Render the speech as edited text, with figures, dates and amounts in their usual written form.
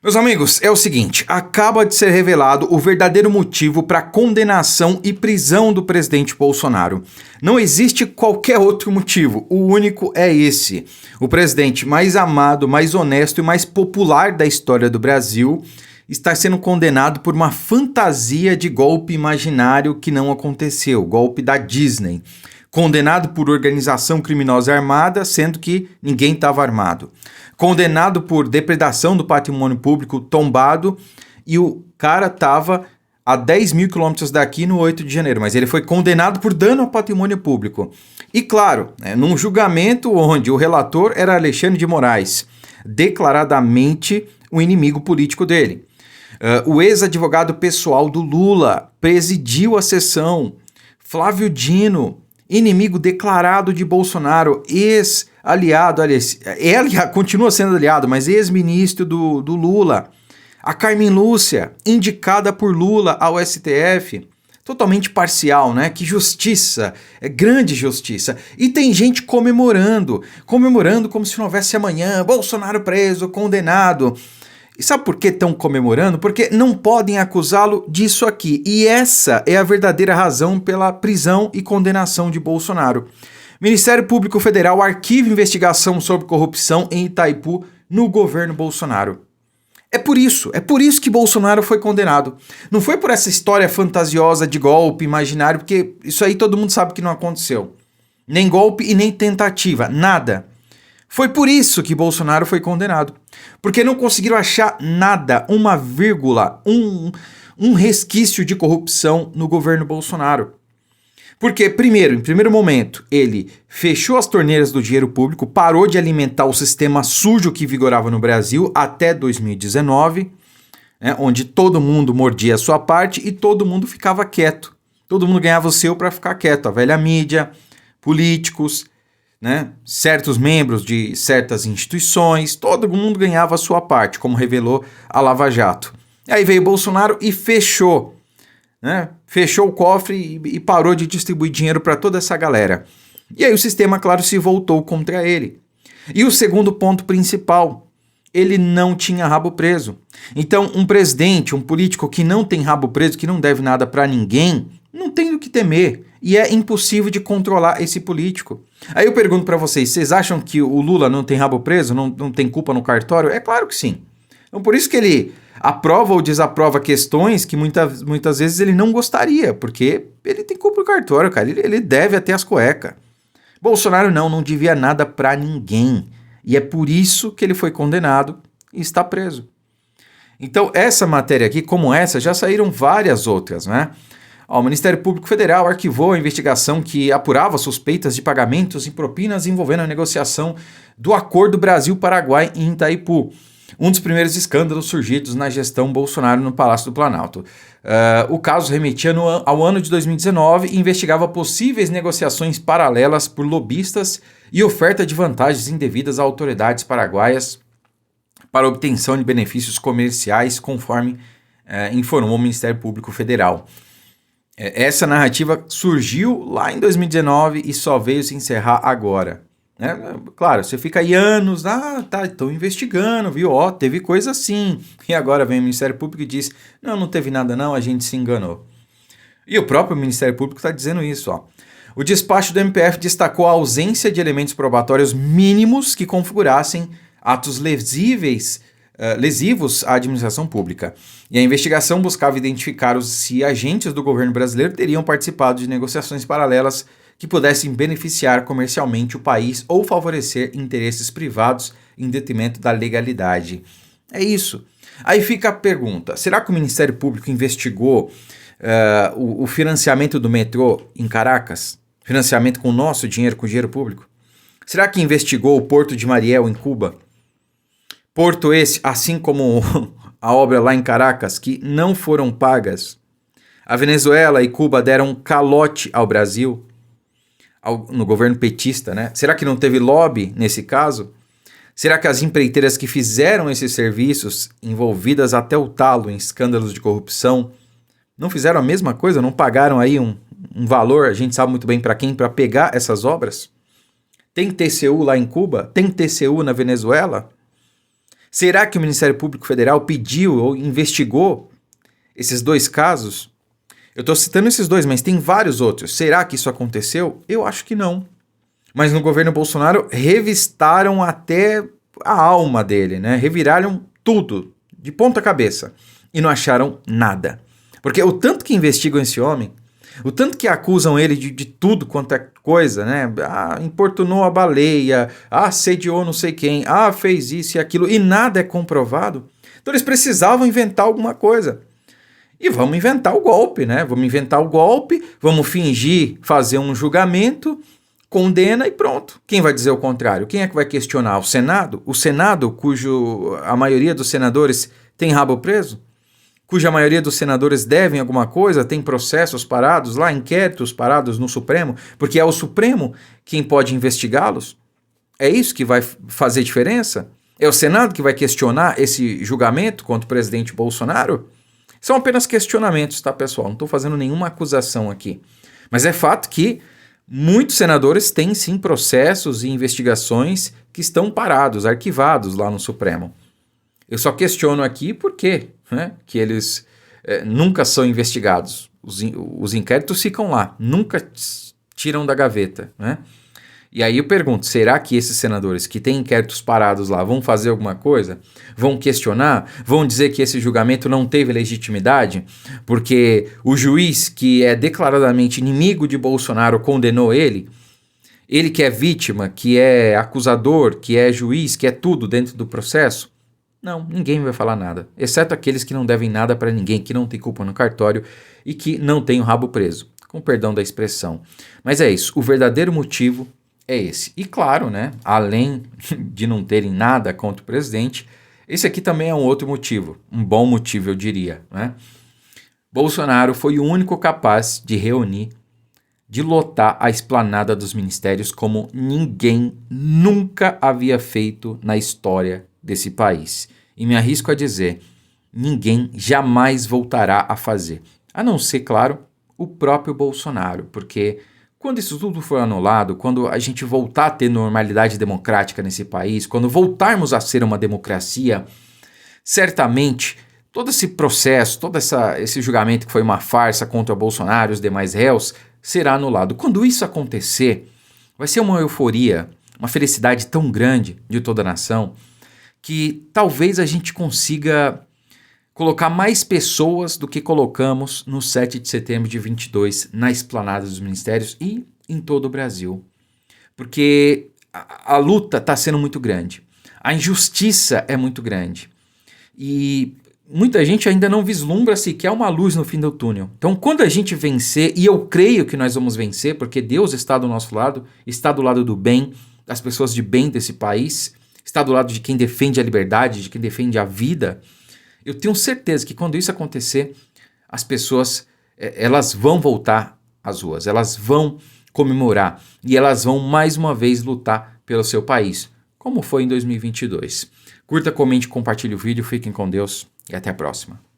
Meus amigos, é o seguinte, acaba de ser revelado o verdadeiro motivo para a condenação e prisão do presidente Bolsonaro. Não existe qualquer outro motivo, o único é esse. O presidente mais amado, mais honesto e mais popular da história do Brasil está sendo condenado por uma fantasia de golpe imaginário que não aconteceu, golpe da Disney. Condenado por organização criminosa armada, sendo que ninguém estava armado. Condenado por depredação do patrimônio público tombado e o cara estava a 10 mil quilômetros daqui no 8 de janeiro, mas ele foi condenado por dano ao patrimônio público. E claro, num julgamento onde o relator era Alexandre de Moraes, declaradamente o inimigo político dele. O ex-advogado pessoal do Lula presidiu a sessão. Flávio Dino, inimigo declarado de Bolsonaro, ex-aliado, continua sendo aliado, mas ex-ministro do Lula. A Carmen Lúcia, indicada por Lula ao STF, totalmente parcial, né? Que justiça, grande justiça. E tem gente comemorando como se não houvesse amanhã, Bolsonaro preso, condenado. E sabe por que estão comemorando? Porque não podem acusá-lo disso aqui. E essa é a verdadeira razão pela prisão e condenação de Bolsonaro. Ministério Público Federal arquiva investigação sobre corrupção em Itaipu no governo Bolsonaro. É por isso que Bolsonaro foi condenado. Não foi por essa história fantasiosa de golpe imaginário, porque isso aí todo mundo sabe que não aconteceu. Nem golpe e nem tentativa, nada. Foi por isso que Bolsonaro foi condenado. Porque não conseguiram achar nada, uma vírgula, um resquício de corrupção no governo Bolsonaro. Porque, em primeiro momento, ele fechou as torneiras do dinheiro público, parou de alimentar o sistema sujo que vigorava no Brasil até 2019, onde todo mundo mordia a sua parte e todo mundo ficava quieto. Todo mundo ganhava o seu para ficar quieto. A velha mídia, políticos, certos membros de certas instituições, todo mundo ganhava a sua parte, como revelou a Lava Jato. Aí veio Bolsonaro e fechou o cofre e parou de distribuir dinheiro para toda essa galera. E aí o sistema, claro, se voltou contra ele. E o segundo ponto principal, ele não tinha rabo preso. Então, um presidente, um político que não tem rabo preso, que não deve nada para ninguém, não tem do que temer. E é impossível de controlar esse político. Aí eu pergunto para vocês acham que o Lula não tem rabo preso, não tem culpa no cartório? É claro que sim. Então por isso que ele aprova ou desaprova questões que muitas vezes ele não gostaria, porque ele tem culpa no cartório, cara. Ele deve até as cuecas. Bolsonaro não devia nada para ninguém. E é por isso que ele foi condenado e está preso. Então essa matéria aqui, como essa, já saíram várias outras, O Ministério Público Federal arquivou a investigação que apurava suspeitas de pagamentos e propinas envolvendo a negociação do Acordo Brasil-Paraguai em Itaipu, um dos primeiros escândalos surgidos na gestão Bolsonaro no Palácio do Planalto. O caso remetia ao ano de 2019 e investigava possíveis negociações paralelas por lobistas e oferta de vantagens indevidas a autoridades paraguaias para obtenção de benefícios comerciais, conforme informou o Ministério Público Federal. Essa narrativa surgiu lá em 2019 e só veio se encerrar agora. Claro, você fica aí anos, estão investigando, viu? Teve coisa assim. E agora vem o Ministério Público e diz, não teve nada não, a gente se enganou. E o próprio Ministério Público está dizendo isso, O despacho do MPF destacou a ausência de elementos probatórios mínimos que configurassem atos lesivos à administração pública. E a investigação buscava identificar se agentes do governo brasileiro teriam participado de negociações paralelas que pudessem beneficiar comercialmente o país ou favorecer interesses privados em detrimento da legalidade. É isso. Aí fica a pergunta, será que o Ministério Público investigou o financiamento do metrô em Caracas? Financiamento com o nosso dinheiro, com o dinheiro público? Será que investigou o Porto de Mariel em Cuba? Porto esse, assim como a obra lá em Caracas, que não foram pagas. A Venezuela e Cuba deram calote ao Brasil, no governo petista, Será que não teve lobby nesse caso? Será que as empreiteiras que fizeram esses serviços, envolvidas até o talo em escândalos de corrupção, não fizeram a mesma coisa? Não pagaram aí um valor, a gente sabe muito bem para quem, para pegar essas obras? Tem TCU lá em Cuba? Tem TCU na Venezuela? Será que o Ministério Público Federal pediu ou investigou esses 2 casos? Eu estou citando esses 2, mas tem vários outros. Será que isso aconteceu? Eu acho que não. Mas no governo Bolsonaro revistaram até a alma dele, né? Reviraram tudo, de ponta cabeça, e não acharam nada. Porque o tanto que investigam esse homem, o tanto que acusam ele de tudo quanto é coisa, né? Ah, importunou a baleia, assediou não sei quem, fez isso e aquilo, e nada é comprovado. Então eles precisavam inventar alguma coisa. E vamos inventar o golpe, né? Vamos inventar o golpe, vamos fingir fazer um julgamento, condena e pronto. Quem vai dizer o contrário? Quem é que vai questionar? O Senado? O Senado, a maioria dos senadores tem rabo preso? Cuja maioria dos senadores devem alguma coisa, tem processos parados lá, inquéritos parados no Supremo, porque é o Supremo quem pode investigá-los? É isso que vai fazer diferença? É o Senado que vai questionar esse julgamento contra o presidente Bolsonaro? São apenas questionamentos, tá, pessoal? Não estou fazendo nenhuma acusação aqui. Mas é fato que muitos senadores têm, sim, processos e investigações que estão parados, arquivados lá no Supremo. Eu só questiono aqui por quê, né, que eles nunca são investigados. Os inquéritos ficam lá, nunca tiram da gaveta, né? E aí eu pergunto, será que esses senadores que têm inquéritos parados lá vão fazer alguma coisa? Vão questionar? Vão dizer que esse julgamento não teve legitimidade? Porque o juiz que é declaradamente inimigo de Bolsonaro condenou ele? Ele que é vítima, que é acusador, que é juiz, que é tudo dentro do processo? Não, ninguém vai falar nada, exceto aqueles que não devem nada para ninguém, que não tem culpa no cartório e que não tem o rabo preso, com perdão da expressão. Mas é isso, o verdadeiro motivo é esse. E claro, né, além de não terem nada contra o presidente, esse aqui também é um outro motivo, um bom motivo eu diria, né? Bolsonaro foi o único capaz de reunir, de lotar a esplanada dos ministérios como ninguém nunca havia feito na história desse país. E me arrisco a dizer, ninguém jamais voltará a fazer. A não ser, claro, o próprio Bolsonaro, porque quando isso tudo for anulado, quando a gente voltar a ter normalidade democrática nesse país, quando voltarmos a ser uma democracia, certamente todo esse processo, todo esse julgamento que foi uma farsa contra Bolsonaro e os demais réus, será anulado. Quando isso acontecer, vai ser uma euforia, uma felicidade tão grande de toda a nação, que talvez a gente consiga colocar mais pessoas do que colocamos no 7 de setembro de 22 na esplanada dos ministérios e em todo o Brasil. Porque a luta está sendo muito grande, a injustiça é muito grande e muita gente ainda não vislumbra sequer uma luz no fim do túnel. Então, quando a gente vencer, e eu creio que nós vamos vencer, porque Deus está do nosso lado, está do lado do bem, das pessoas de bem desse país, está do lado de quem defende a liberdade, de quem defende a vida, eu tenho certeza que quando isso acontecer, as pessoas elas vão voltar às ruas, elas vão comemorar e elas vão mais uma vez lutar pelo seu país, como foi em 2022. Curta, comente, compartilhe o vídeo, fiquem com Deus e até a próxima.